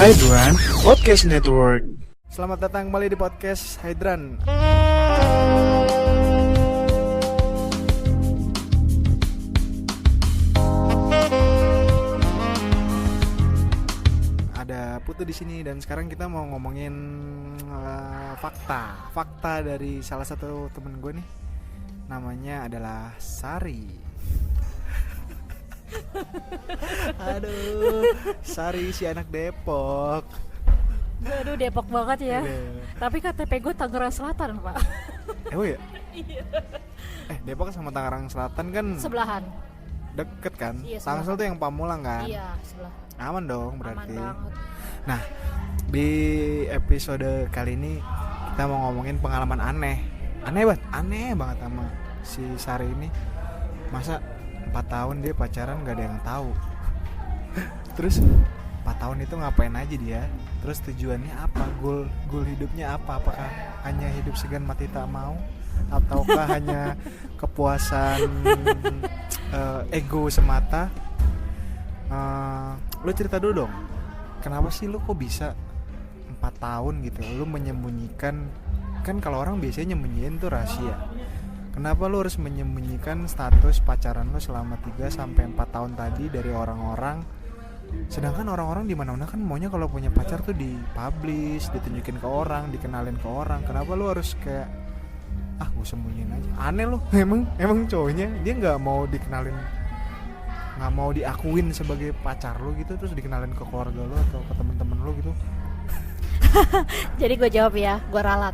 Hydran Podcast Network. Selamat datang kembali di podcast Hydran. Ada Putu di sini dan sekarang kita mau ngomongin fakta dari salah satu temen gue nih. Namanya adalah Sari. Aduh, Sari si anak Depok. Aduh, Depok banget ya. Aduh. Tapi KTP gue Tangerang Selatan, Pak. Oh ya? Depok sama Tangerang Selatan kan Sebelahan. deket kan? Iya, Tangsel tuh yang Pamulang kan? Iya, sebelah. Aman dong berarti. Aman banget. Nah, di episode kali ini kita mau ngomongin pengalaman aneh banget sama si Sari ini. Masa 4 tahun dia pacaran gak ada yang tahu. Terus 4 tahun itu ngapain aja dia? Terus tujuannya apa? Goal hidupnya apa? Apakah hanya hidup segan mati tak mau? Ataukah hanya kepuasan ego semata? Lu cerita dulu dong. Kenapa sih lu kok bisa 4 tahun gitu? Lu menyembunyikan, kan kalau orang biasanya nyembunyiin tuh rahasia. Kenapa lu harus menyembunyikan status pacaran lu selama 3-4 tahun tadi dari orang-orang? Sedangkan orang-orang di mana-mana kan maunya kalau punya pacar tuh dipublish, ditunjukin ke orang, dikenalin ke orang. Kenapa lu harus kayak gue sembunyiin aja? Aneh lu. Emang cowoknya dia nggak mau dikenalin, nggak mau diakuin sebagai pacar lu gitu, terus dikenalin ke keluarga lu atau ke temen-temen lu gitu? Jadi gue jawab ya, gue ralat.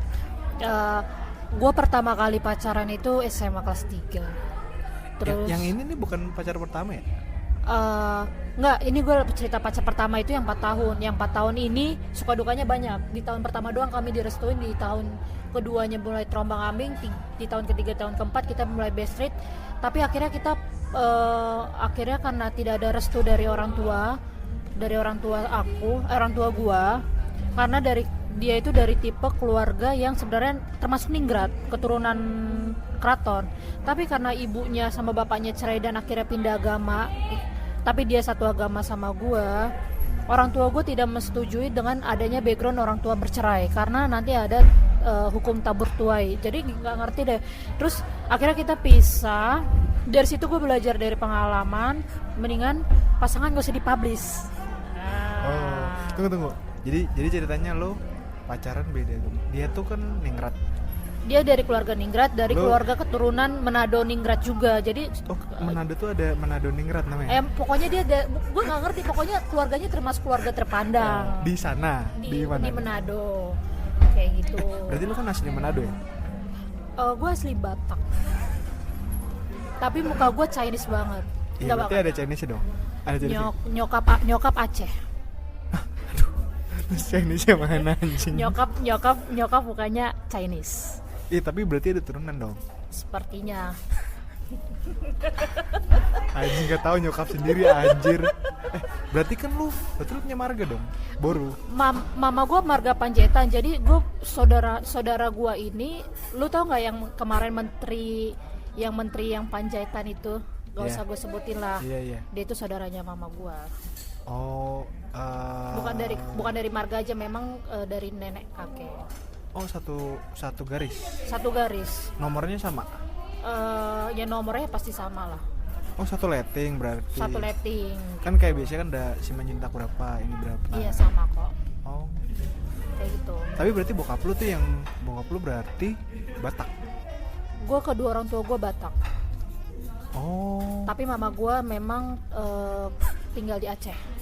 Gue pertama kali pacaran itu SMA kelas 3. Terus yang ini nih bukan pacar pertama ya? Enggak, ini gue cerita pacar pertama itu yang 4 tahun. Yang 4 tahun ini suka dukanya banyak. Di tahun pertama doang kami direstuin, di tahun keduanya mulai terombang-ambing, di tahun ketiga, tahun keempat kita mulai best friend. Tapi akhirnya kita akhirnya karena tidak ada restu dari orang tua gue, karena dia itu dari tipe keluarga yang sebenarnya termasuk ningrat, keturunan keraton. Tapi karena ibunya sama bapaknya cerai dan akhirnya pindah agama, tapi dia satu agama sama gue, orang tua gue tidak menyetujui dengan adanya background orang tua bercerai, karena nanti ada hukum tabur tuai. Jadi nggak ngerti deh. Terus akhirnya kita pisah. Dari situ gue belajar dari pengalaman, mendingan pasangan gak usah dipublish. Tunggu. Jadi ceritanya lo pacaran beda dong. Dia tuh kan ningrat. Dia dari keluarga ningrat, dari keluarga keturunan Manado ningrat juga. Jadi Manado tuh ada Manado ningrat namanya. Pokoknya gue nggak ngerti. Pokoknya keluarganya termasuk keluarga terpandang. Di sana, di mana? Di Manado, kayak gitu. Berarti lo kan asli Manado ya? Gue asli Batak. Tapi muka gue Chinese banget. Iya, berarti ada Chinese dong. Ada Chinese. Nyokap Aceh. Chinese mana anjing? Nyokap mukanya Chinese. Iya, tapi berarti ada turunan dong. Sepertinya. Anjing gak tahu nyokap sendiri anjir. Berarti kan lu punya marga dong. Boru. Mama gue marga Panjaitan. Jadi gue saudara gue ini, lu tau nggak yang kemarin menteri yang Panjaitan itu? Gak usah gue sebutin lah. Iya. Dia itu saudaranya mama gue. Oh, bukan dari marga aja, memang dari nenek kakek. Oh, satu garis. Satu garis. Nomornya sama? Ya nomornya pasti sama lah. Oh, satu letting berarti. Satu letting. Kan kayak biasanya kan ada si Mencinta berapa, ini berapa. Iya, sama kok. Oh. Kayak gitu. Tapi berarti bokap lu berarti Batak. Gue kedua orang tua gue Batak. Oh. Tapi mama gue memang tinggal di Aceh.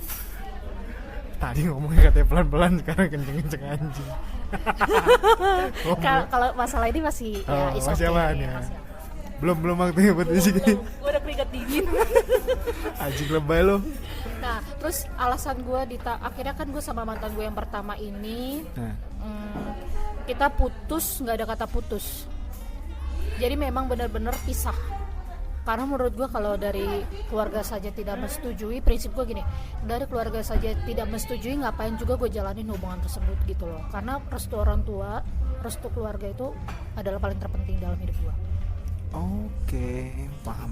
Tadi ngomongnya katanya pelan-pelan, sekarang kenceng-kenceng anjing. Kalau masalah ini masih masih aman ya. Belum waktunya buat di sini. Gue udah keringat dingin. Anjing lebay lo. Nah, terus alasan gue akhirnya kan gue sama mantan gue yang pertama ini, kita putus, nggak ada kata putus. Jadi memang benar-benar pisah. Karena menurut gue kalau dari keluarga saja tidak menyetujui, prinsip gue gini, dari keluarga saja tidak menyetujui, ngapain juga gue jalanin hubungan tersebut gitu loh. Karena restu orang tua, restu keluarga itu adalah paling terpenting dalam hidup gue. Oke, paham.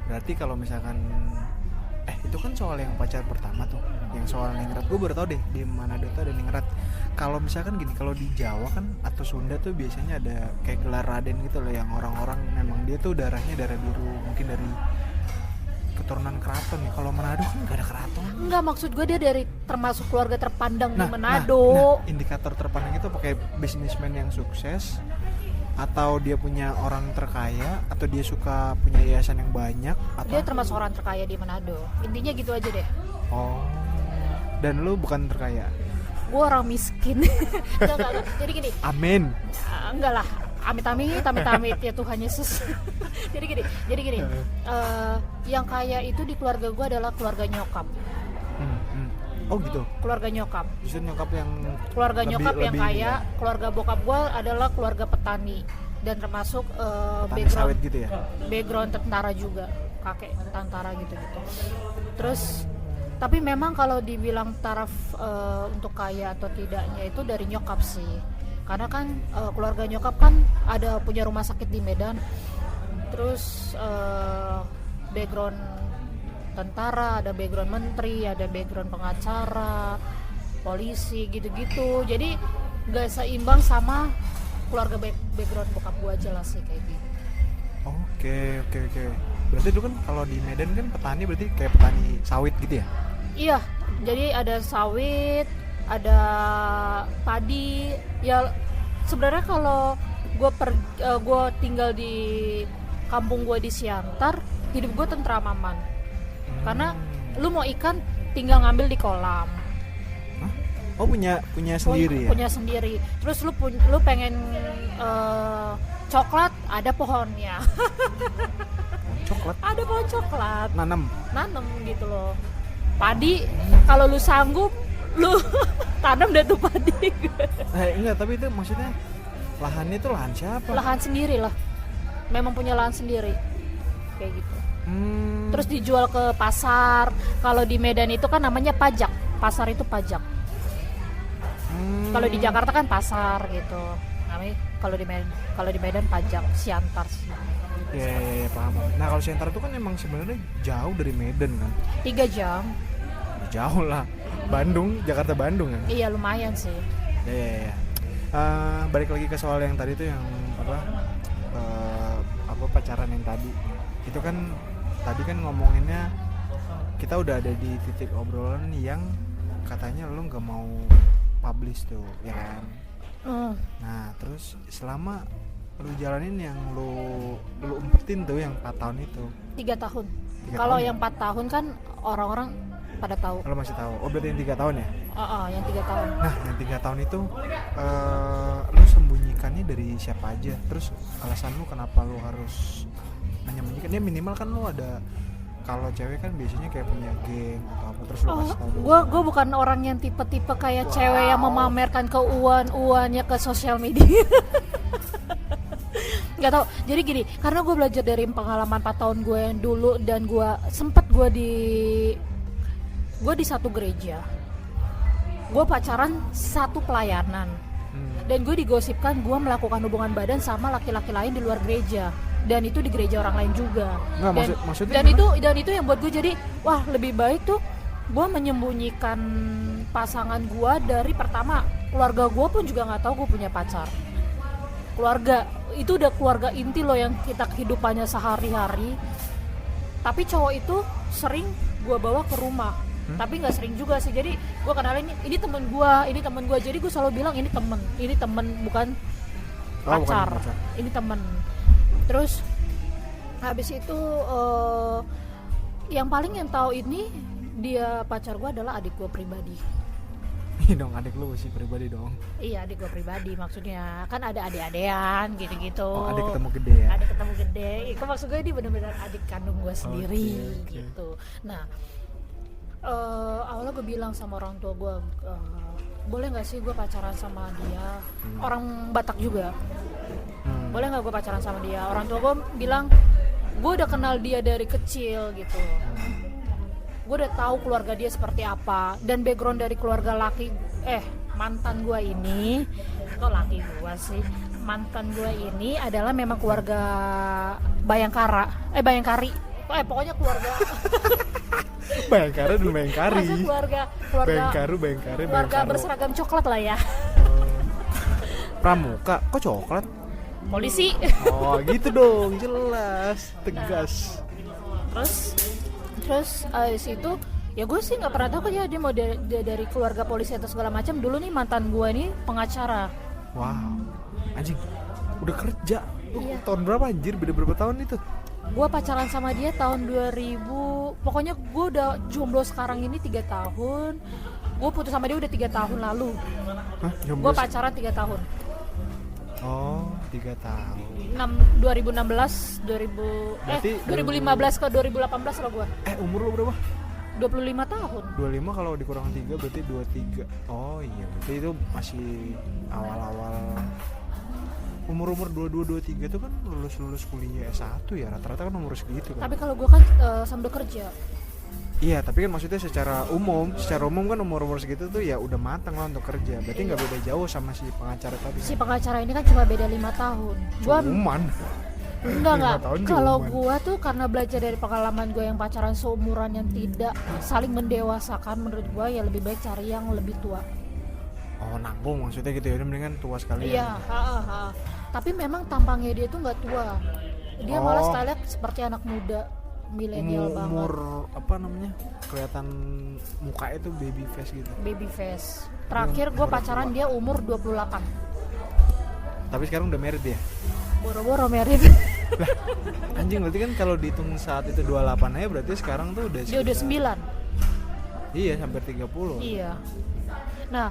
Berarti kalau misalkan itu kan soal yang pacar pertama tuh, yang soal ningrat. Gue baru tau deh di Manado tuh ada ningrat. Kalau misalkan gini, kalau di Jawa kan atau Sunda tuh biasanya ada kayak gelar Raden gitu loh, yang orang-orang memang dia tuh darahnya darah biru, mungkin dari keturunan keraton ya. Kalau Manado kan gak ada keraton. Enggak, maksud gue dia dari termasuk keluarga terpandang di Nah, Manado. indikator terpandang itu pakai bisnismen yang sukses, atau dia punya orang terkaya, atau dia suka punya yayasan yang banyak, atau Dia termasuk orang terkaya di Manado. Intinya gitu aja deh. oh, dan lu bukan terkaya. Gue orang miskin. Enggak. Jadi gini, Amin. enggak lah. Amit-amit ya Tuhan Yesus. jadi gini. Yang kaya itu di keluarga gue adalah keluarga nyokap. Oh gitu. Keluarga nyokap. Justru nyokap yang Keluarga nyokap yang kaya, ya. keluarga bokap gue adalah keluarga petani dan termasuk Petani sawit gitu ya. background tentara juga, kakek tentara gitu. Terus tapi memang kalau dibilang taraf untuk kaya atau tidaknya itu dari nyokap sih. Karena kan keluarga nyokap kan ada punya rumah sakit di Medan. Terus background tentara, ada background menteri, ada background pengacara, polisi gitu-gitu. Jadi gak seimbang sama keluarga background bokap gua aja lah sih kayak gitu. Oke. Berarti dulu kan kalau di Medan kan petani, berarti kayak petani sawit gitu ya? Iya, jadi ada sawit, ada padi. Ya sebenarnya kalau gue tinggal di kampung gue di Siantar, hidup gue tentram aman. Karena lu mau ikan tinggal ngambil di kolam. Hah? Oh punya sendiri ya? Punya sendiri. Terus lu pengen coklat, ada pohonnya. Coklat? Ada pohon coklat. Nanam Gitu loh. Padi kalau lu sanggup lu tanam deh tuh padi. Enggak, tapi itu maksudnya lahannya itu lahan siapa? Lahan sendiri lah. Memang punya lahan sendiri. Kayak gitu. Terus dijual ke pasar. Kalau di Medan itu kan namanya pajak. Pasar itu pajak. Kalau di Jakarta kan pasar gitu. Namanya kalau di Medan pajak, Siantar sih. Ya, paham. Nah, kalau Siantar itu kan emang sebenarnya jauh dari Medan kan? 3 jam. Jauh lah. Jakarta Bandung kan? Iya, lumayan sih. Ya. Balik lagi ke soal yang tadi tuh, yang pacaran yang tadi. Itu kan tadi kan ngomonginnya kita udah ada di titik obrolan yang katanya lu nggak mau publish tuh, ya kan? Nah, terus selama lu jalanin yang lu umpetin tuh yang 4 tahun itu. 3 tahun. Kalau yang 4 tahun kan orang-orang pada tahu. Kalau masih tahu. Oh, berarti yang 3 tahun ya? Yang 3 tahun. Nah, yang 3 tahun itu lu sembunyikannya dari siapa aja? Terus alasan lu kenapa lu harus menyembunyikan? Ya minimal kan lu ada, kalau cewek kan biasanya kayak punya geng atau apa, terus lu kasih tahu. Gue bukan orang yang tipe-tipe kayak cewek yang memamerkan keuangannya ke sosial media. Nggak tahu. Jadi gini, karena gue belajar dari pengalaman 4 tahun gue yang dulu, dan gue di satu gereja. Gue pacaran satu pelayanan. Dan gue digosipkan gue melakukan hubungan badan sama laki-laki lain di luar gereja, dan itu di gereja orang lain juga. Nggak, maksudnya dan itu yang buat gue jadi wah, lebih baik tuh gue menyembunyikan pasangan gue dari pertama. Keluarga gue pun juga nggak tahu gue punya pacar. Keluarga itu udah keluarga inti loh yang kita kehidupannya sehari-hari. Tapi cowok itu sering gue bawa ke rumah. Tapi nggak sering juga sih. Jadi gue kenalin ini temen gue. Jadi gue selalu bilang ini temen bukan pacar. Ini temen. Terus habis itu yang paling yang tahu ini dia pacar gue adalah adik gue pribadi. Iya dong, adik lu sih pribadi dong. Iya, adik gue pribadi, maksudnya kan ada adik-adean gitu-gitu. Oh, adik ketemu gede ya? Adik ketemu gede. Itu maksud gue ini benar-benar adik kandung gue sendiri. Okay. Gitu. Nah, awalnya gue bilang sama orang tua gue, boleh nggak sih gue pacaran sama dia? Orang Batak juga. Boleh nggak gue pacaran sama dia? Orang tua gue bilang, gue udah kenal dia dari kecil gitu. Gue udah tahu keluarga dia seperti apa, dan background dari keluarga mantan gue ini, kok laki gue sih, mantan gue ini adalah memang keluarga Bayangkari, pokoknya keluarga Bayangkara dan Bayangkari. Masa keluarga Bayangkari. berseragam coklat lah ya. Pramuka, kok coklat? Polisi. Oh gitu dong, jelas, tegas. Terus itu ya gue sih nggak pernah tahu ya dia mau dari keluarga polisi atau segala macam. Dulu nih mantan gue ini pengacara. Wow, anjing, udah kerja. Iya. Tahun berapa anjir? Beda berapa tahun itu? Gue pacaran sama dia tahun 2000. Pokoknya gue udah jomblo sekarang ini 3 tahun. Gue putus sama dia udah 3 tahun lalu. Hah? Gue pacaran 3 tahun. Oh, 3 tahun. 2016, 2015 ke 2018 lah gue. Umur lo berapa? 25 tahun. 25 kalau dikurang 3 berarti 23. Oh iya, berarti itu masih awal-awal. Umur-umur 22 23 itu kan lulus kuliah S1 ya, rata-rata kan umur segitu kan. Tapi kalau gue kan sambil kerja. Iya, tapi kan maksudnya secara umum kan umur segitu tuh ya udah matang lah untuk kerja. Berarti nggak beda jauh sama si pengacara tadi. Si pengacara ini kan cuma beda 5 tahun. Cuman Enggak. Kalau gua tuh karena belajar dari pengalaman gua yang pacaran seumuran yang tidak saling mendewasakan, menurut gua ya lebih baik cari yang lebih tua. Oh, nanggung maksudnya gitu ya, mendingan tua sekali. Iya, Tapi memang tampangnya dia tuh nggak tua. Dia malah style seperti anak muda, milenial banget. Umur apa namanya? Kelihatan muka itu baby face gitu. Baby face. Terakhir gua pacaran dia umur 28. Tapi sekarang udah married ya? Boro-boro married. Lah, anjing, berarti kan kalau dihitung saat itu 28 aja berarti sekarang tuh udah dia udah 9. Iya, hampir 30. Iya. Nah,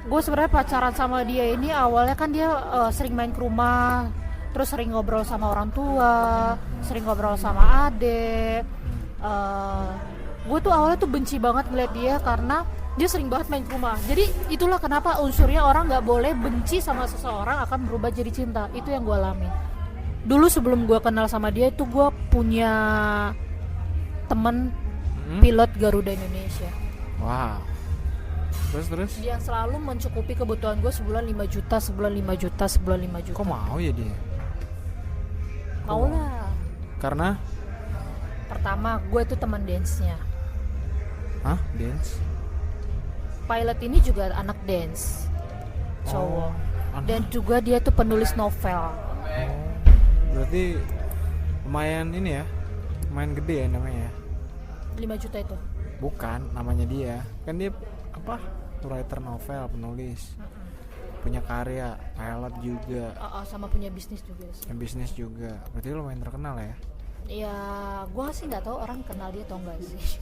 gue sebenarnya pacaran sama dia ini awalnya kan dia sering main ke rumah, terus sering ngobrol sama orang tua, sering ngobrol sama adek. Gue tuh awalnya tuh benci banget ngeliat dia karena dia sering banget main ke rumah. Jadi itulah kenapa unsurnya orang nggak boleh benci sama seseorang akan berubah jadi cinta. Itu yang gue alamin. Dulu sebelum gue kenal sama dia itu gue punya temen pilot Garuda Indonesia. Wow. Terus? Dia selalu mencukupi kebutuhan gue sebulan 5 juta. Kok mau ya dia? Mau lah. Karena? Pertama, gue itu teman dance-nya. Hah? Dance? Pilot ini juga anak dance, cowok. Dan juga dia tuh penulis novel. Berarti lumayan ini ya, lumayan gede ya namanya. 5 juta itu? Bukan, namanya dia. Kan dia apa? Writer novel, penulis. Punya karya, pilot juga. Sama punya bisnis juga sih. Bisnis juga. Berarti lumayan terkenal ya? Ya, gue sih nggak tahu orang kenal dia atau enggak sih.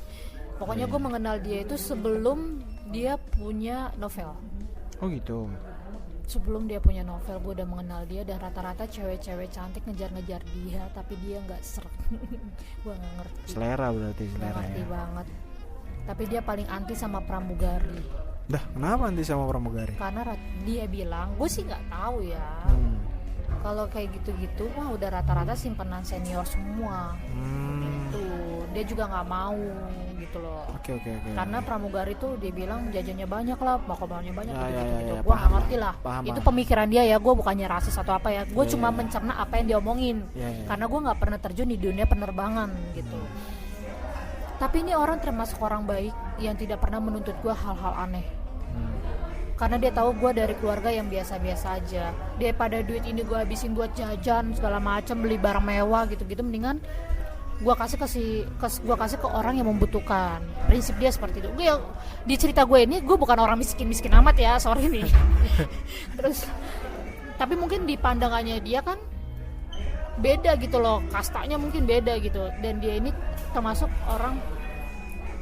Pokoknya gue mengenal dia itu sebelum dia punya novel. Oh gitu. Sebelum dia punya novel gue udah mengenal dia, dan rata-rata cewek-cewek cantik ngejar-ngejar dia, tapi dia nggak seret. Gue nggak ngerti. Selera berarti, selera ngerti ya. banget. Tapi dia paling anti sama pramugari. Dah, kenapa anti sama pramugari? Karena dia bilang, gue sih nggak tahu ya. Kalau kayak gitu-gitu mah udah rata-rata simpenan senior semua. Gitu. Dia juga nggak mau gitu loh. Oke. Karena pramugari tuh dia bilang jajannya banyak lah, makanannya banyak gitu. Ya, Gue nggak ngerti lah. Itu paham. pemikiran dia ya. Gue bukannya rasis atau apa ya. Gue cuma mencerna apa yang dia omongin. Karena gue nggak pernah terjun di dunia penerbangan gitu. Tapi ini orang termasuk orang baik yang tidak pernah menuntut gue hal-hal aneh. Karena dia tahu gue dari keluarga yang biasa-biasa aja. Daripada duit ini gue habisin buat jajan segala macam, beli barang mewah gitu-gitu, mendingan gue kasih ke orang yang membutuhkan. Prinsip dia seperti itu. Gue di cerita gue ini gue bukan orang miskin amat ya, sorry nih. Terus tapi mungkin di pandangannya dia kan beda gitu loh, kastanya mungkin beda gitu. Dan dia ini termasuk orang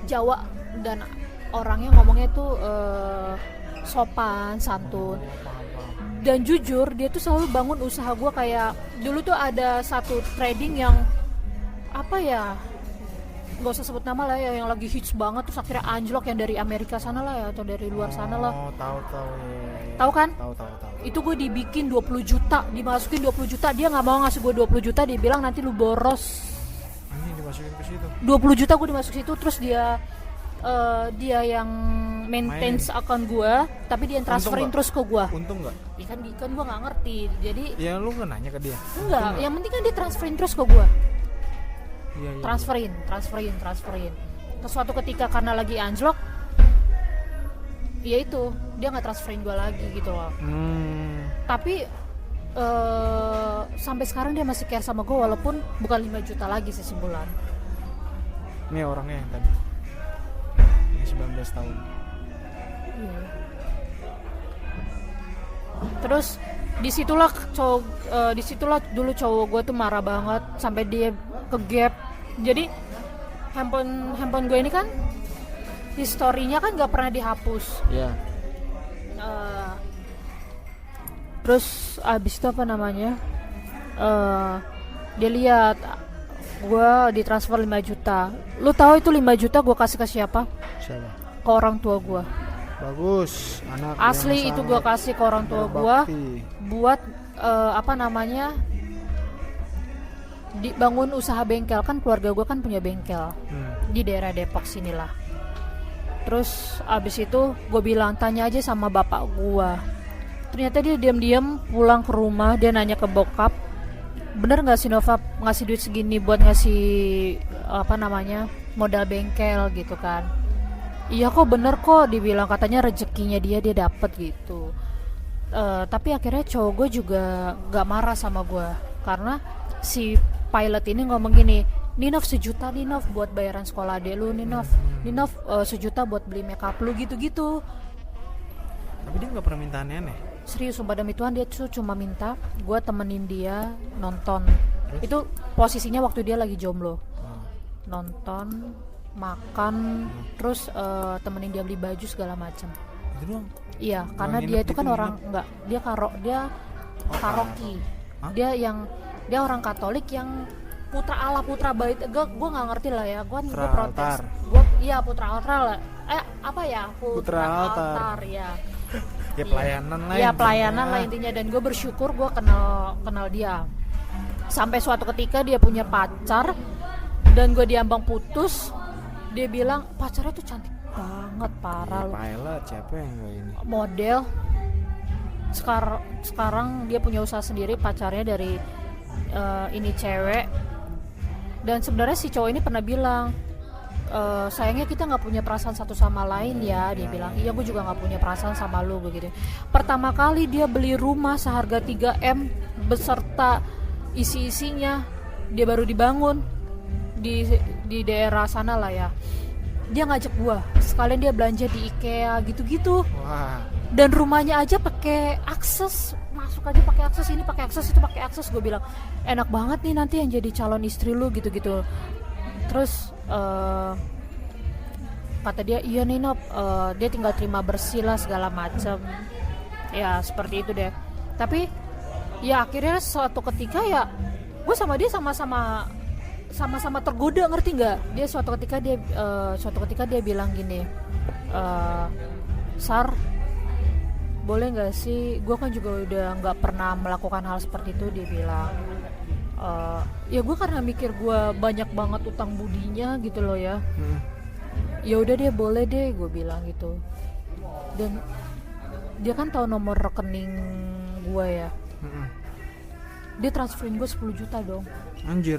Jawa dan orangnya ngomongnya tuh sopan, santun. Dan jujur dia tuh selalu bangun usaha gue. Kayak dulu tuh ada satu trading yang apa ya, gak usah sebut nama lah ya, yang lagi hits banget terus akhirnya anjlok, yang dari Amerika sana lah ya, atau dari luar sana lah. Tahu. Tahu kan? Tahu. Itu gue dibikin 20 juta, dimasukin 20 juta, dia nggak mau ngasih gue 20 juta, dia bilang nanti lu boros. Ini dimasukin ke situ. 20 juta gue dimasukin situ, terus dia yang maintain akun gue, tapi dia yang transferin terus ke gue. Untung nggak? Ya kan gue nggak ngerti, jadi ya lu nggak nanya ke dia? enggak, yang penting kan dia transferin terus ke gue. Iya. Transferin. Terus suatu ketika karena lagi anjlok, ya itu dia nggak transferin gue lagi gitu loh. Tapi sampai sekarang dia masih care sama gue walaupun bukan 5 juta lagi sih sebulan. Ini orangnya yang tadi yang 19 tahun. Iya. Terus disitulah dulu cowok gue tuh marah banget sampai dia ke gap. Jadi handphone gue ini kan historinya kan nggak pernah dihapus. Iya. Terus abis itu apa namanya, dia lihat gue ditransfer 5 juta. Lu tahu itu 5 juta gue kasih ke siapa? Siapa? Ke orang tua gue. Bagus, anak Asli yang itu gue kasih ke orang tua gue buat apa namanya, dibangun usaha bengkel. Kan keluarga gue kan punya bengkel di daerah Depok sinilah. Terus abis itu gue bilang tanya aja sama bapak gue. Ternyata dia diam-diam pulang ke rumah, dia nanya ke bokap, bener nggak sih Nova ngasih duit segini buat ngasih apa namanya modal bengkel gitu kan? Iya kok bener kok, dibilang katanya rezekinya dia dapet gitu. Tapi akhirnya cowok gue juga nggak marah sama gue karena si pilot ini ngomong gini, Ninov 1 juta Ninov buat bayaran sekolah adek lu, Ninov 1 juta buat beli makeup lu gitu-gitu. Tapi dia nggak pernah minta aneh-aneh. Serius, sumpah demi Tuhan dia tuh cuma minta gue temenin dia nonton. Itu posisinya waktu dia lagi jomblo. Nonton, makan, terus temenin dia beli baju segala macam. Itu doang. Iya, karena dia itu kan orang enggak, dia karoki. Dia orang Katolik yang putra Allah putra bait. Gue nggak ngerti lah ya. Gue protes. Iya putra altar lah. Apa ya? Putra altar ya. Ya pelayanan lah. Ya pelayanan lah intinya, dan gue bersyukur gue kenal dia. Sampai suatu ketika dia punya pacar dan gue diambang putus. Dia bilang pacarnya tuh cantik banget, parah loh. Pilot siapa yang kayak ini? Model. Sekarang dia punya usaha sendiri, pacarnya dari ini cewek. Dan sebenarnya si cowok ini pernah bilang, sayangnya kita nggak punya perasaan satu sama lain ya. Dia bilang, iya gue juga nggak punya perasaan sama lu begitu. Pertama kali dia beli rumah seharga 3M beserta isi-isinya, dia baru dibangun di daerah sana lah ya. Dia ngajak gua, sekalian dia belanja di IKEA gitu-gitu. Wah. Dan rumahnya aja pakai akses, masuk aja pakai akses, ini pakai akses, itu pakai akses. Gue bilang enak banget nih nanti yang jadi calon istri lu gitu-gitu. Terus kata dia iya nih Nop, dia tinggal terima bersih lah segala macem. Ya seperti itu deh. Tapi ya akhirnya suatu ketika ya gue sama dia sama-sama tergoda, ngerti nggak? Dia suatu ketika dia bilang gini, Sar, boleh nggak sih? Gue kan juga udah nggak pernah melakukan hal seperti itu. Dia bilang, ya gue karena mikir gue banyak banget utang budinya gitu loh ya. Ya udah deh, boleh deh, gue bilang gitu. Dan dia kan tahu nomor rekening gue ya. Dia transferin gue 10 juta dong. Anjir.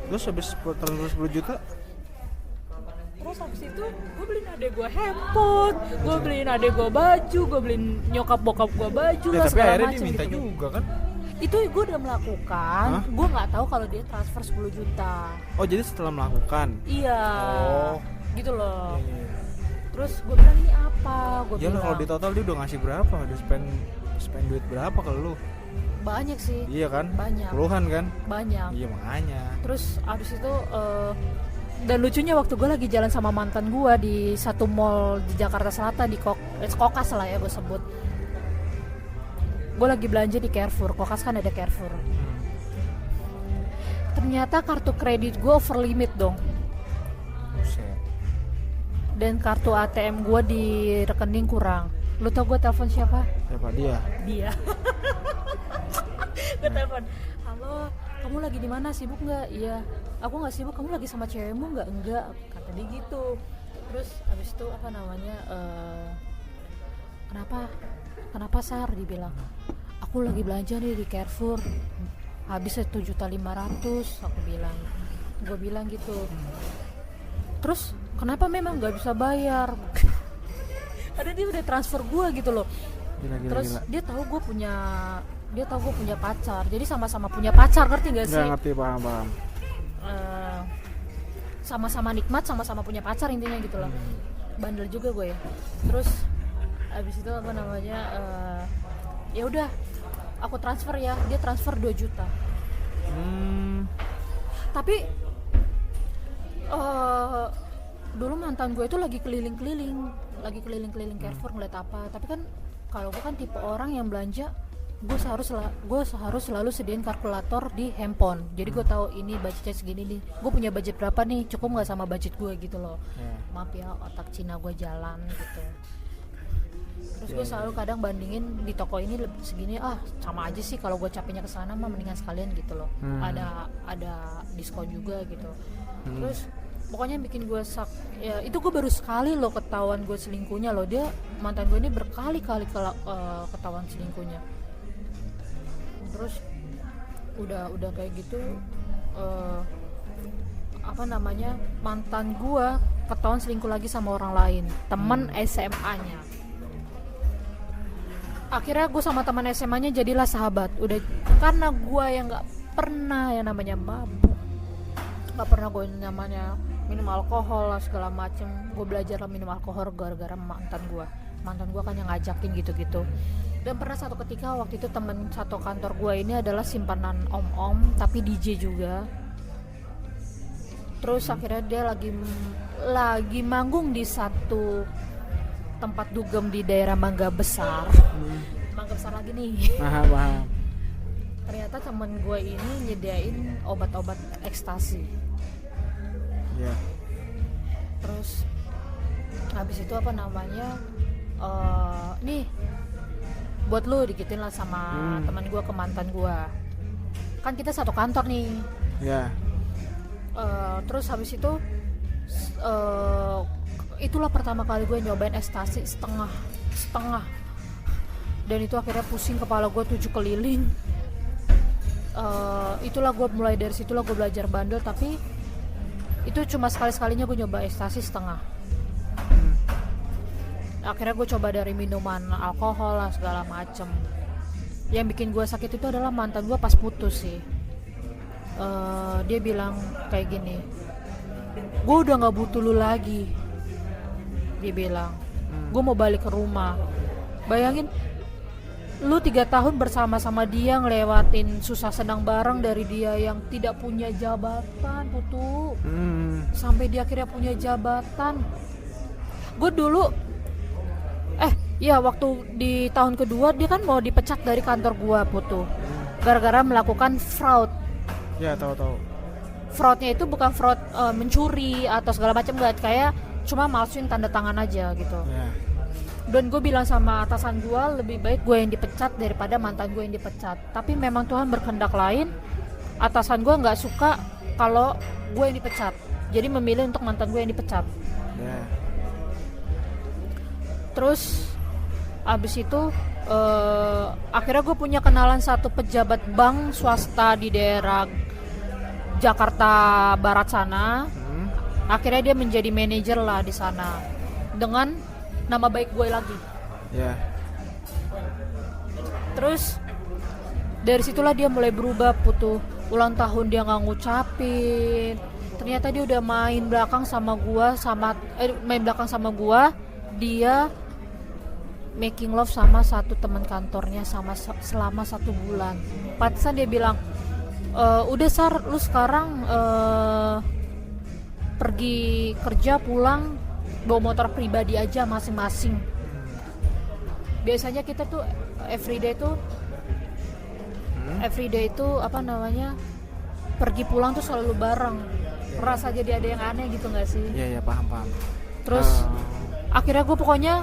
Terus habis transfer 10 juta, terus habis itu gue beliin adek gue handphone, gue beliin adek gue baju, gue beliin nyokap bokap gue baju ya, lah tapi segala akhirnya macam dia minta gitu. juga kan? Itu gue udah melakukan. Gue nggak tahu kalau dia transfer 10 juta. Oh jadi setelah melakukan? Iya. Oh. Gitu loh. Iya. Terus gue bilang ini apa? Gue bilang kalau di total dia udah ngasih berapa? Udah spend duit berapa ke lu? Banyak sih. Iya kan? Banyak. Puluhan kan? Banyak. Iya makanya. Terus abis itu dan lucunya waktu gue lagi jalan sama mantan gue di satu mall di Jakarta Selatan di Kokas lah ya gue sebut. Gue lagi belanja di Carrefour. Kokas kan ada Carrefour. Ternyata kartu kredit gue over limit dong. Buset. Dan kartu ATM gue di rekening kurang. Lu tau gue telepon siapa? Siapa dia? Dia. Gue telepon, halo, kamu lagi di mana? Sibuk nggak? Iya, aku nggak sibuk. Kamu lagi sama cewekmu nggak? Enggak, kata dia gitu. Terus abis itu apa namanya? Kenapa Sar? Dibilang, aku lagi belanja nih di Carrefour. Habis 7.500.000, aku bilang. Gue bilang gitu. terus kenapa memang nggak bisa bayar. Ada dia udah transfer gue gitu loh. Gila. Terus dia tahu gue punya pacar, jadi sama-sama punya pacar, ngerti gak sih? Nggak ngerti, paham. Sama-sama nikmat, sama-sama punya pacar intinya gitu loh. Bandel juga gue ya. Terus abis itu apa namanya, ya udah aku transfer ya, dia transfer 2 juta. Tapi dulu mantan gue itu lagi keliling-keliling Carrefour ngeliat apa. Tapi kan kalau gue kan tipe orang yang belanja, gue harus selalu sediain kalkulator di handphone. Jadi gue tahu ini budgetnya segini nih, gue punya budget berapa nih, cukup nggak sama budget gue gitu loh. Maaf ya, otak Cina gue jalan gitu. Terus gue selalu kadang bandingin di toko ini segini, sama aja sih, kalau gue capeknya ke sana mah mendingan sekalian gitu loh. Ada diskon juga gitu. Terus pokoknya bikin gue ya itu gue baru sekali loh ketahuan gue selingkuhnya loh. Dia mantan gue ini berkali-kali ketahuan selingkuhnya. Terus udah kayak gitu, mantan gue ketahuan selingkuh lagi sama orang lain, teman SMA-nya. Akhirnya gue sama teman SMA-nya jadilah sahabat. Udah, karena gue yang nggak pernah yang namanya mabuk, nggak pernah gue namanya minum alkohol lah segala macem. Gue belajar lah minum alkohol gara-gara mantan gue kan yang ngajakin gitu-gitu. Dan pernah satu ketika waktu itu temen satu kantor gue ini adalah simpanan om-om tapi DJ juga. Terus akhirnya dia lagi manggung di satu tempat dugem di daerah Mangga Besar. Mangga Besar lagi nih. Paham. Ternyata temen gue ini nyediain obat-obat ekstasi. Yeah. Terus habis itu apa namanya, nih buat lu digituin lah sama teman gue ke mantan gue. Kan kita satu kantor nih. Ya. Terus habis itu itulah pertama kali gue nyobain ekstasi setengah. Dan itu akhirnya pusing kepala gue 7 keliling. Itulah gue mulai dari situlah gue belajar bandel. Tapi itu cuma sekali-sekalinya gue nyoba ekstasi setengah. Akhirnya gue coba dari minuman alkohol lah segala macem. Yang bikin gue sakit itu adalah mantan gue pas putus sih. Dia bilang kayak gini, gue udah gak butuh lu lagi. Dia bilang, gue mau balik ke rumah. Bayangin, lu 3 tahun bersama-sama dia, ngelewatin susah senang bareng dari dia yang tidak punya jabatan, Putu. Sampai dia akhirnya punya jabatan. Gue dulu waktu di tahun kedua dia kan mau dipecat dari kantor gua, Putu, gara-gara melakukan fraud. Ya, tahu. Fraudnya itu bukan fraud mencuri atau segala macam, enggak, kayak cuma malsuin tanda tangan aja gitu. Ya. Dan gue bilang sama atasan gue, lebih baik gue yang dipecat daripada mantan gue yang dipecat. Tapi memang Tuhan berkehendak lain. Atasan gue nggak suka kalau gue yang dipecat, jadi memilih untuk mantan gue yang dipecat. Ya. Terus abis itu akhirnya gue punya kenalan satu pejabat bank swasta di daerah Jakarta Barat sana. Akhirnya dia menjadi manajer lah di sana dengan nama baik gue lagi. Ya. Terus dari situlah dia mulai berubah, Putu. Ulang tahun dia nggak ngucapin. Ternyata dia udah main belakang sama gue. Dia making love sama satu teman kantornya selama 1 bulan. Pantesan dia bilang, udah Sar, lu sekarang pergi kerja pulang bawa motor pribadi aja masing-masing. Biasanya kita tuh everyday itu pergi pulang tuh selalu bareng. Rasa jadi ada yang aneh gitu nggak sih? Iya, paham. Terus akhirnya gue pokoknya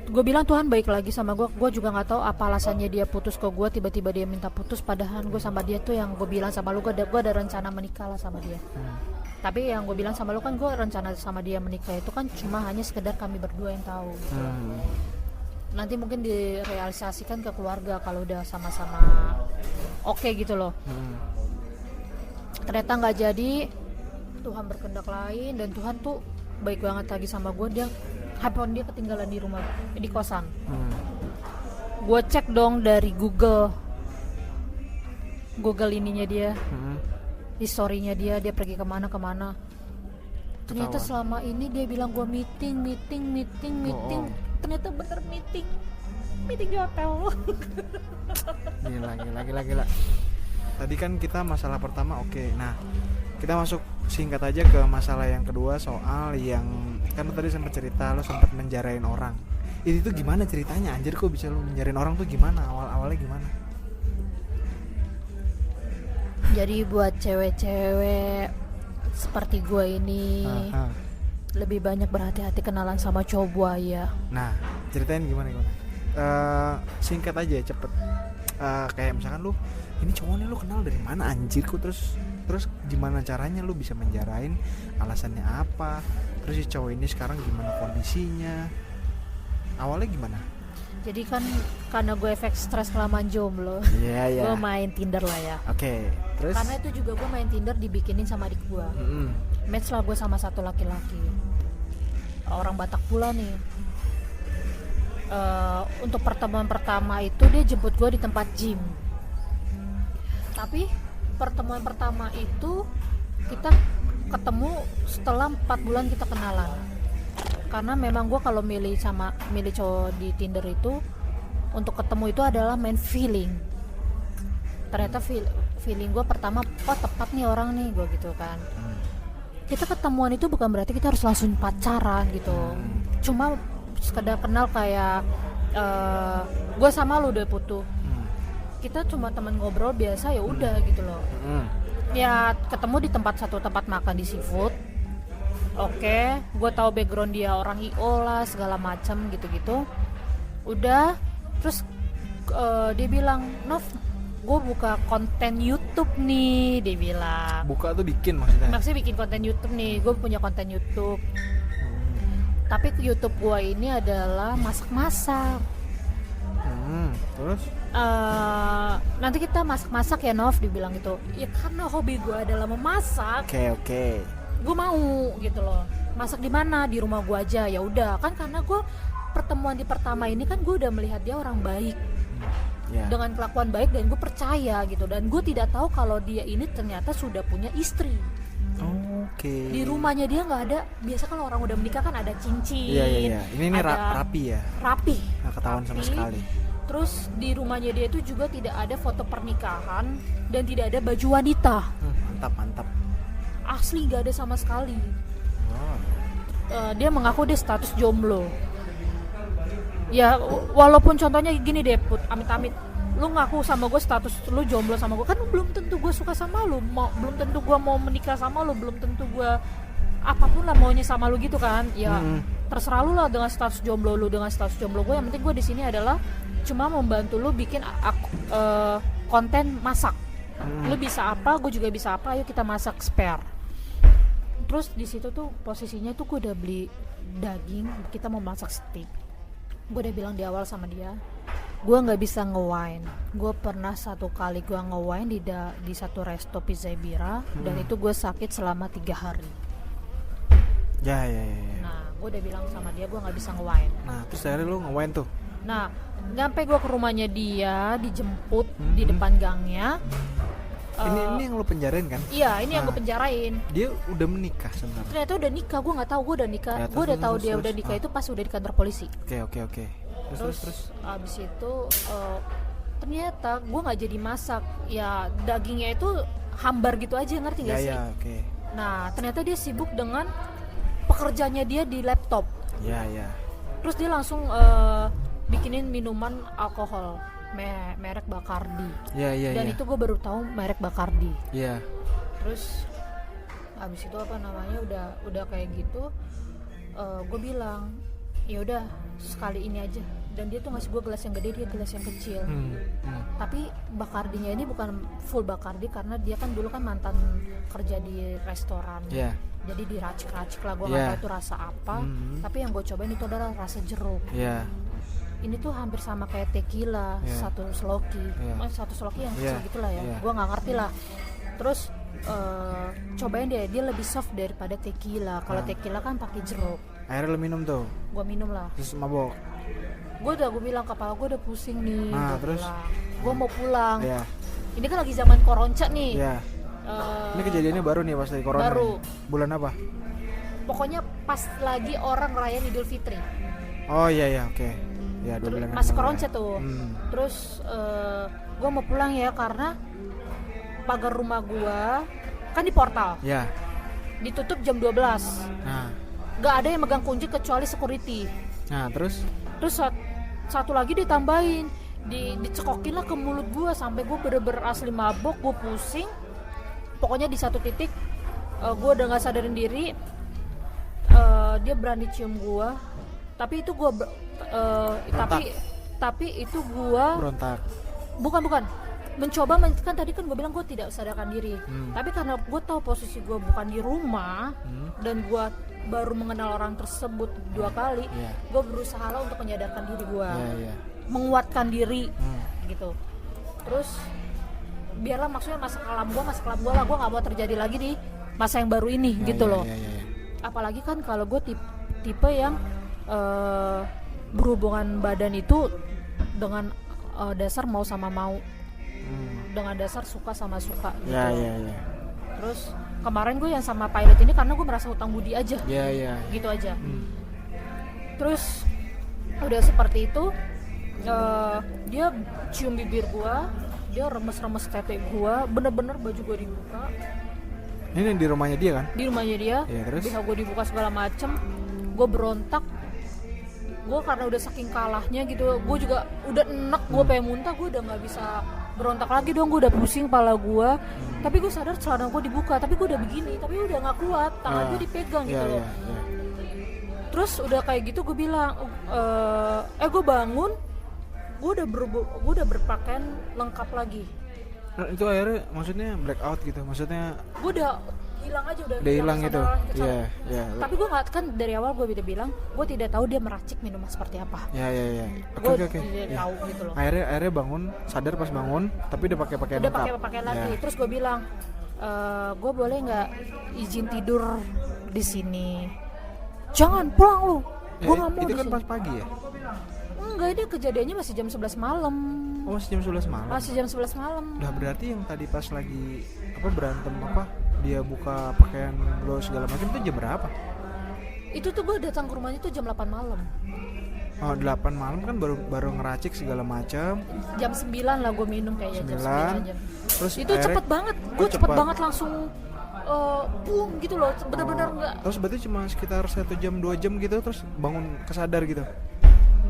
gue bilang Tuhan baik lagi sama gue juga nggak tahu apa alasannya dia putus ke gue, tiba-tiba dia minta putus, padahal gue sama dia tuh yang gue bilang sama lu, gue ada rencana menikah lah sama dia. Tapi yang gue bilang sama lu kan, gue rencana sama dia menikah itu kan cuma hanya sekedar kami berdua yang tahu. Nanti mungkin direalisasikan ke keluarga kalau udah sama-sama oke gitu loh. Ternyata nggak jadi. Tuhan berkehendak lain, dan Tuhan tuh baik banget lagi sama gue. Dia handphone dia ketinggalan di rumah, di kosan. Gue cek dong dari Google ininya dia, historinya dia pergi kemana. Ternyata selama ini dia bilang gue meeting. Ternyata bener meeting di hotel. Gila. Tadi kan kita masalah pertama oke. Nah, kita masuk singkat aja ke masalah yang kedua, soal yang kan lu tadi sempat cerita lu sempat menjarain orang. Itu gimana ceritanya? Anjir, kok bisa lu menjarain orang tuh gimana? Awalnya gimana? Jadi buat cewek-cewek seperti gue ini lebih banyak berhati-hati kenalan sama cowok buaya. Nah, ceritain gimana? Singkat aja, cepet. Kayak misalkan lu, ini cowoknya lu kenal dari mana anjir kok, terus gimana caranya lu bisa menjarain, alasannya apa, terus si cowok ini sekarang gimana kondisinya, awalnya gimana? Jadi kan karena gue efek stres kelamaan jomblo, gue main Tinder lah ya. Oke. Terus? Karena itu juga gue main Tinder dibikinin sama adik gue. Match lah gue sama satu laki-laki, orang Batak pula nih. Untuk pertemuan pertama itu dia jemput gue di tempat gym. Tapi pertemuan pertama itu kita ketemu setelah 4 bulan kita kenalan. Karena memang gue kalau milih cowok di Tinder itu, untuk ketemu itu adalah main feeling. Ternyata feeling gue pertama, tepat nih orang nih, gue gitu kan. Kita ketemuan itu bukan berarti kita harus langsung pacaran gitu. Cuma sekedar kenal kayak gue sama lu udah putus. Kita cuma teman ngobrol biasa, ya udah gitu loh. Ya ketemu di satu tempat makan di seafood. Oke, gue tahu background dia orang IO lah segala macam gitu-gitu. Udah, terus dia bilang, "Nov, gue buka konten YouTube nih," dia bilang. Buka tuh bikin maksudnya? Maksudnya bikin konten YouTube nih, gue punya konten YouTube. Tapi YouTube gue ini adalah masak-masak. Terus? Nanti kita masak-masak ya Nov, dibilang gitu. Ya karena hobi gue adalah memasak. Oke. Gue mau gitu loh. Masak di mana? Di rumah gue aja. Ya udah, kan karena gue pertemuan di pertama ini kan gue udah melihat dia orang baik. Dengan kelakuan baik, dan gue percaya gitu. Dan gue tidak tahu kalau dia ini ternyata sudah punya istri. Oke. Di rumahnya dia nggak ada. Biasa kalau orang udah menikah kan ada cincin. Iya. Ini rapi ya. Rapi. Nggak ketahuan sama sekali. Terus di rumahnya dia itu juga tidak ada foto pernikahan dan tidak ada baju wanita. Mantap. Asli nggak ada sama sekali. Dia mengaku dia status jomblo. Ya walaupun contohnya gini deh Put, amit-amit lu ngaku sama gue status lu jomblo sama gue, kan belum tentu gue suka sama lu, belum tentu gue mau menikah sama lu, belum tentu gue apapun lah maunya sama lu gitu kan. Ya terserah lu lah dengan status jomblo lu, dengan status jomblo gue. Yang penting gue di sini adalah cuma membantu lu bikin konten masak. Lu bisa apa, gue juga bisa apa, ayo kita masak spare. Terus di situ tuh posisinya tuh gue udah beli daging, kita mau masak steak. Gue udah bilang di awal sama dia, gue nggak bisa nge-wine. Gue pernah satu kali gue nge-wine di satu resto pizza bira, dan itu gue sakit selama 3 hari. Ya. Nah, gue udah bilang sama dia gue nggak bisa nge-wine. Nah, terus akhirnya lu nge-wine tuh. Nah, nyampe gue ke rumahnya dia, dijemput di depan gangnya. Ini yang lu penjarain kan? Iya, ini yang gue penjarain. Dia udah menikah sebenarnya. Ternyata udah nikah, gue nggak tahu gue udah nikah. Gue udah tahu dia udah nikah itu pas udah di kantor polisi. Oke. Terus abis itu ternyata gue nggak jadi masak. Ya dagingnya itu hambar gitu aja, ngerti nggak sih? Oke. Nah, ternyata dia sibuk dengan pekerjaannya dia di laptop. Ya. Terus dia langsung bikinin minuman alkohol merek Bacardi. Dan itu gue baru tahu merek Bacardi. Iya. Terus abis itu apa namanya udah kayak gitu, gue bilang ya udah sekali ini aja. Dan dia tuh ngasih gue gelas yang gede, dia gelas yang kecil. Tapi Bacardinya ini bukan full Bacardi karena dia kan dulu kan mantan kerja di restoran. Jadi diracik-racik lah, gue nggak tahu itu rasa apa. Tapi yang gue cobain itu adalah rasa jeruk. Ini tuh hampir sama kayak tequila, satu sloki yang kecil gitulah ya. Gue nggak ngerti lah. Terus cobain deh, dia lebih soft daripada tequila. Kalau tequila kan pakai jeruk. Akhirnya lo minum tuh, Gua minum lah. terus mabok. Gue bilang kepala gue udah pusing nih. Nah, terus? Gue mau pulang. Iya. Ini kan lagi zaman koronca nih. Iya. Ini kejadiannya baru nih pas lagi corona. Baru. Nih. Bulan apa? Pokoknya pas lagi orang rayain Idul Fitri. Oh iya oke. Ya 2 bulan. Masih koronca tuh. Hmm. Terus gue mau pulang ya karena pagar rumah gue kan di portal. Ya. Ditutup jam 12. Nah. Gak ada yang megang kunci kecuali security. Nah, terus Satu lagi ditambahin, dicekokin lah ke mulut gue sampai gue bener-bener asli mabok, gue pusing. Pokoknya di satu titik gue udah nggak sadarin diri. Dia berani cium gue, tapi itu gue tapi itu gue berontak. bukan mencoba kan tadi kan gue bilang gue tidak sadarkan diri. Tapi karena gue tahu posisi gue bukan di rumah dan gue baru mengenal orang tersebut 2 kali, gue berusaha lah untuk menyadarkan diri gue, menguatkan diri gitu. Terus biarlah maksudnya masa kelam gue lah, gue nggak mau terjadi lagi di masa yang baru ini gitu loh. Apalagi kan kalau gue tipe yang berhubungan badan itu dengan dasar mau sama mau, dengan dasar suka sama suka gitu. Terus kemarin gue yang sama pilot ini karena gue merasa hutang budi aja, gitu aja. Terus udah seperti itu, dia cium bibir gue, dia remes-remes tete gue, bener-bener baju gue dibuka. Ini di rumahnya dia kan? Di rumahnya dia, bisa gue dibuka segala macem. Gue berontak, gue karena udah saking kalahnya gitu, gue juga udah enek, gue pengen muntah, gue udah nggak bisa berontak lagi dong, gue udah pusing kepala gue. Tapi gue sadar celana gue dibuka, tapi gue udah begini, tapi udah nggak kuat, tangan gue dipegang gitu loh. Terus udah kayak gitu gue bilang, gue bangun, gue udah berpakaian lengkap lagi. Nah, itu akhirnya maksudnya blackout gitu, maksudnya Gue udah hilang aja, udah hilang gitu. Iya. Tapi gue nggak, kan dari awal gue udah bilang gue tidak tahu dia meracik minuman seperti apa. Iya. Gue Oke. tidak tahu gitu loh. Akhirnya bangun, sadar pas bangun, tapi udah pakai pakaian lengkap. Udah pakai pakaian lagi. Terus gue bilang, gue boleh nggak izin tidur di sini? Jangan, pulang lu. Gue nggak mau. Itu di kan sini. pas pagi ya? Enggak, ini kejadiannya masih jam 11 malam. Oh, masih jam 11 malam. Masih jam 11 malam. Udah berarti yang tadi pas lagi berantem dia buka pakaian lo segala macam itu jam berapa? Itu tuh gue datang ke rumahnya tuh jam 8 malam. Oh, 8 malam kan baru ngeracik segala macam. Jam 9 lah gue minum kayaknya. 9. Jam 9 Terus itu cepet banget. Gue cepet banget langsung boom gitu loh. Bener-bener enggak. Terus berarti cuma sekitar 1 jam 2 jam gitu terus bangun kesadar gitu.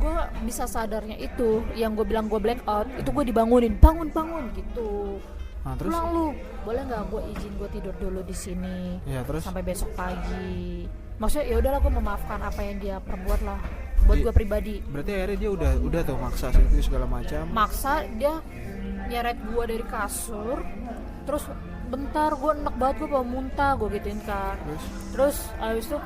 Gue bisa sadarnya itu yang gue bilang gue blackout, itu gue dibangunin, bangun gitu. Nah, terus pulang lu, boleh nggak gue izin gue tidur dulu di sini terus sampai besok pagi. Maksudnya ya udahlah, gue memaafkan apa yang dia perbuat lah buat gue pribadi. Berarti akhirnya dia udah tuh maksa itu segala macam. Maksa, dia nyeret gue dari kasur, terus bentar gue enak banget, gue mau muntah, gue gituin kan. Terus abis itu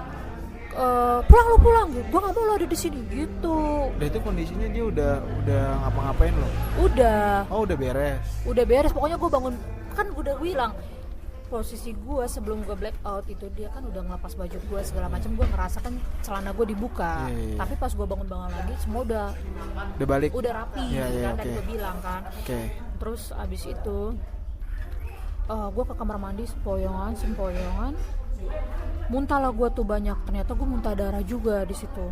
pulang gitu, gue nggak mau lo ada di sini gitu. Udah itu kondisinya dia udah ngapa-ngapain lo? Udah. Oh, udah beres. Pokoknya gue bangun, kan udah bilang posisi gue sebelum gue blackout itu dia kan udah ngelepas baju gue segala macam, gue ngerasa kan celana gue dibuka. Tapi pas gue bangun lagi semua udah balik, udah rapi kan, tadi gue bilang kan. Terus abis itu gue ke kamar mandi sempoyongan, muntah lah gue tuh banyak. Ternyata gue muntah darah juga di situ.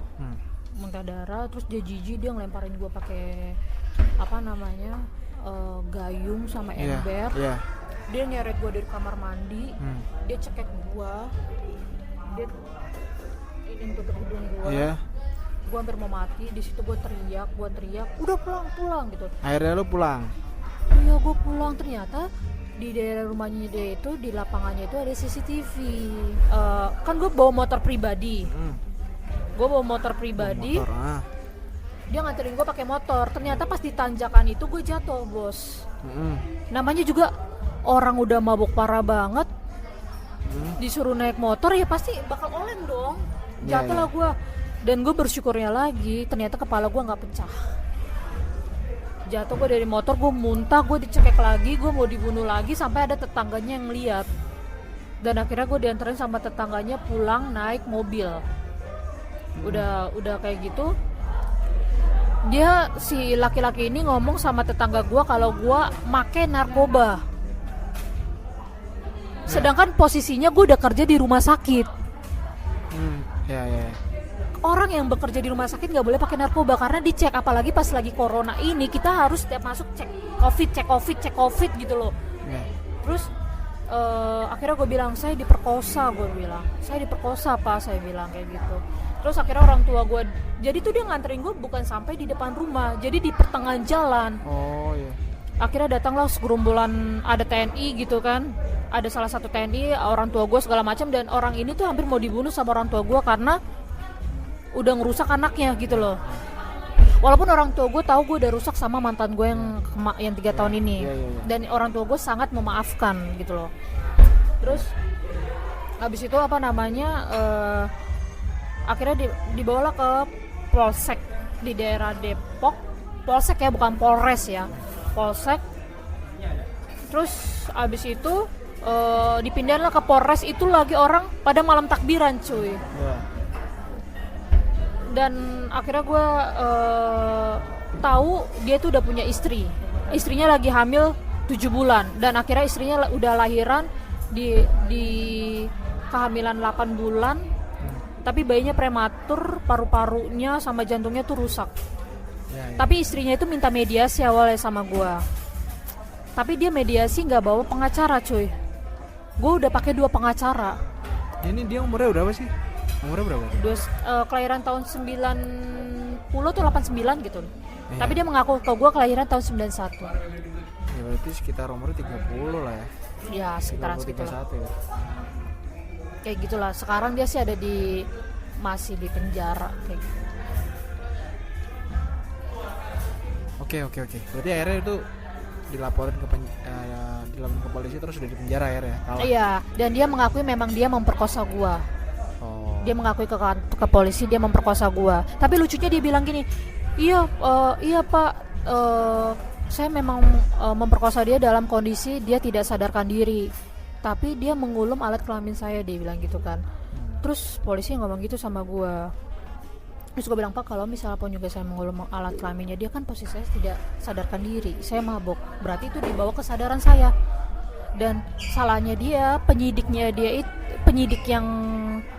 Muntah darah, terus dia jijik, dia ngelemparin gue pakai gayung sama ember. Dia nyeret gue dari kamar mandi, dia cekek gue, dia ini tutup hidung gue. Gue hampir mau mati. Di situ gue teriak, udah pulang gitu. Akhirnya lo pulang? Iya, gue pulang. Ternyata di daerah rumahnya dia itu, di lapangannya itu ada CCTV. Kan gue bawa motor pribadi. Dia nganterin gue pakai motor. Ternyata pas di tanjakan itu gue jatuh, bos. Namanya juga orang udah mabuk parah banget, disuruh naik motor ya pasti bakal oleng dong. Jatuh lah gue. Dan gue bersyukurnya lagi, ternyata kepala gue nggak pecah. Jatuh gue dari motor, gue muntah, gue dicekek lagi, gue mau dibunuh lagi, sampai ada tetangganya yang lihat. Dan akhirnya gue dianterin sama tetangganya pulang naik mobil. Udah kayak gitu. Dia si laki-laki ini ngomong sama tetangga gue kalau gue make narkoba. Sedangkan posisinya gue udah kerja di rumah sakit. Ya. Orang yang bekerja di rumah sakit nggak boleh pakai narkoba karena dicek, apalagi pas lagi corona ini kita harus setiap masuk cek covid gitu loh. Ya. Terus akhirnya gue bilang saya diperkosa Pak, saya bilang kayak gitu. Terus akhirnya orang tua gue, jadi tuh dia nganterin gue bukan sampai di depan rumah, jadi di pertengahan jalan. Oh iya. Akhirnya datanglah segerombolan, ada TNI gitu kan, ada salah satu TNI, orang tua gue segala macam, dan orang ini tuh hampir mau dibunuh sama orang tua gue karena udah ngerusak anaknya gitu loh. Walaupun orang tua gue tahu gue udah rusak sama mantan gue yang 3 tahun ini, dan orang tua gue sangat memaafkan gitu loh. Terus habis itu akhirnya dibawalah ke Polsek di daerah Depok. Polsek ya, bukan Polres ya, Polsek. Terus abis itu dipindahin lah ke Polres. Itu lagi orang pada malam takbiran cuy. Dan akhirnya gue tahu dia tuh udah punya istri. Istrinya lagi hamil 7 bulan. Dan akhirnya istrinya udah lahiran di kehamilan 8 bulan. Tapi bayinya prematur, paru-parunya sama jantungnya tuh rusak. Tapi istrinya itu minta mediasi awalnya sama gue. Tapi dia mediasi nggak bawa pengacara cuy. Gue udah pakai 2 pengacara. Ini dia umurnya berapa sih? Umurnya berapa? Kelahiran tahun 90 atau 89 gitu. Tapi dia mengaku ke gue kelahiran tahun 91. Ya berarti sekitar umurnya 30 lah ya. Ya sekitaran segitu lah. Ya. Kayak gitulah. Sekarang dia sih masih di penjara kayak gitu. Oke. Berarti akhirnya itu dilaporin ke polisi terus udah di penjara akhirnya. Iya, dan dia mengakui memang dia memperkosa gua. Dia mengakui ke polisi dia memperkosa gua. Tapi lucunya dia bilang gini, iya Pak, saya memang memperkosa dia dalam kondisi dia tidak sadarkan diri. Tapi dia mengulum alat kelamin saya, dia bilang gitu kan. Terus polisi ngomong gitu sama gua. Terus gue bilang, Pak, kalau misalnya pun juga saya mengulum alat kelaminnya, dia kan posisi saya tidak sadarkan diri, saya mabok, berarti itu dibawa kesadaran saya. Dan salahnya dia, penyidik yang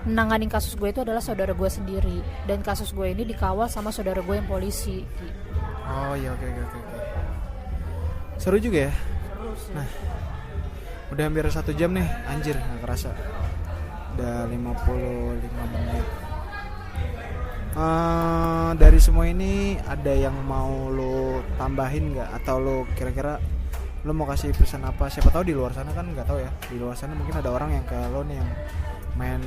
menangani kasus gue itu adalah saudara gue sendiri. Dan kasus gue ini dikawal sama saudara gue yang polisi. Oh iya, oke. Seru juga ya. Nah, udah hampir 1 jam nih, anjir, gak kerasa. Udah 55 menit. Dari semua ini ada yang mau lo tambahin nggak, atau lo kira-kira lo mau kasih pesan apa? Siapa tahu di luar sana kan nggak tahu ya, di luar sana mungkin ada orang yang kayak lo nih yang main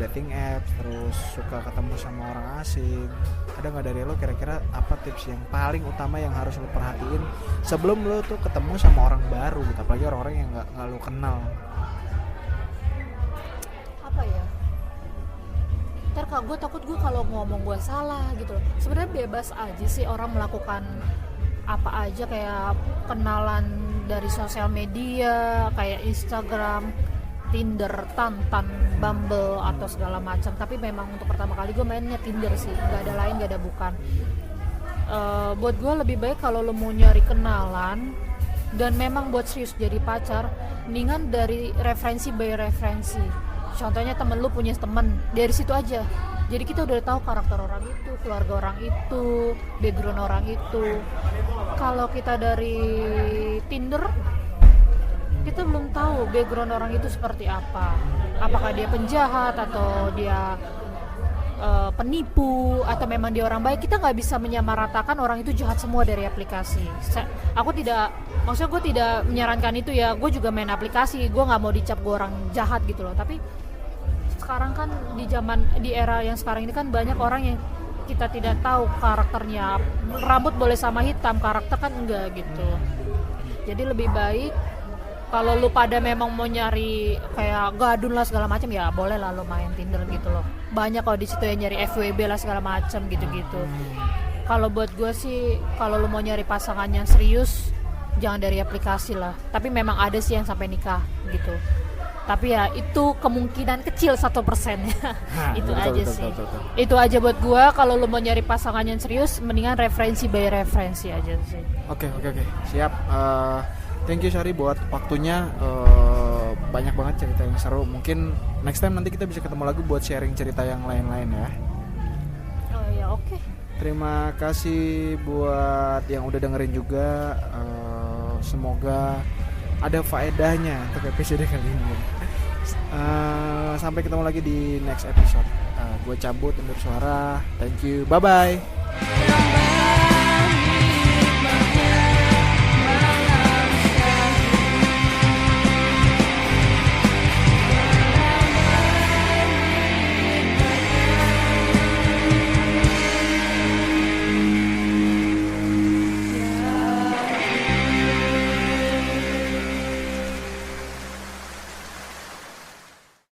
dating apps terus suka ketemu sama orang asing. Ada nggak dari lo kira-kira apa tips yang paling utama yang harus lo perhatiin sebelum lo tuh ketemu sama orang baru gitu, apalagi orang-orang yang nggak lo kenal? Apa ya? Ntar gue takut gue kalau ngomong gue salah gitu. Sebenarnya bebas aja sih orang melakukan apa aja, kayak kenalan dari sosial media kayak Instagram, Tinder, Tantan, Bumble atau segala macam. Tapi memang untuk pertama kali gue mainnya Tinder sih, nggak ada lain, nggak ada bukan. Buat gue lebih baik kalau lo mau nyari kenalan dan memang buat serius jadi pacar, mendingan dari referensi by referensi. Contohnya temen lu punya temen, dari situ aja. Jadi kita udah tahu karakter orang itu, keluarga orang itu, background orang itu. Kalau kita dari Tinder, kita belum tahu background orang itu seperti apa. Apakah dia penjahat atau dia penipu atau memang dia orang baik. Kita nggak bisa menyamaratakan orang itu jahat semua dari aplikasi. Maksudnya gue tidak menyarankan itu ya. Gue juga main aplikasi, gue nggak mau dicap gue orang jahat gitu loh. Tapi sekarang kan di era yang sekarang ini kan banyak orang yang kita tidak tahu karakternya. Rambut boleh sama hitam, karakter kan enggak gitu. Jadi lebih baik kalau lu pada memang mau nyari kayak gadun lah segala macam, ya boleh lah lu main Tinder gitu loh. Banyak kalau di situ yang nyari FWB lah segala macam gitu-gitu. Kalau buat gue sih, kalau lu mau nyari pasangan yang serius, jangan dari aplikasi lah. Tapi memang ada sih yang sampai nikah gitu. Tapi ya itu kemungkinan kecil 1% ya. Itu betul, aja betul, sih. betul. Itu aja buat gua. Kalau lu mau nyari pasangan yang serius, mendingan referensi by referensi aja sih. Oke, siap. Thank you Syari buat waktunya. Banyak banget cerita yang seru. Mungkin next time nanti kita bisa ketemu lagi buat sharing cerita yang lain-lain ya. Oh ya, oke. Terima kasih buat yang udah dengerin juga. Semoga ada faedahnya untuk episode kali ini. Sampai ketemu lagi di next episode. Gue cabut undur suara. Thank you. Bye bye.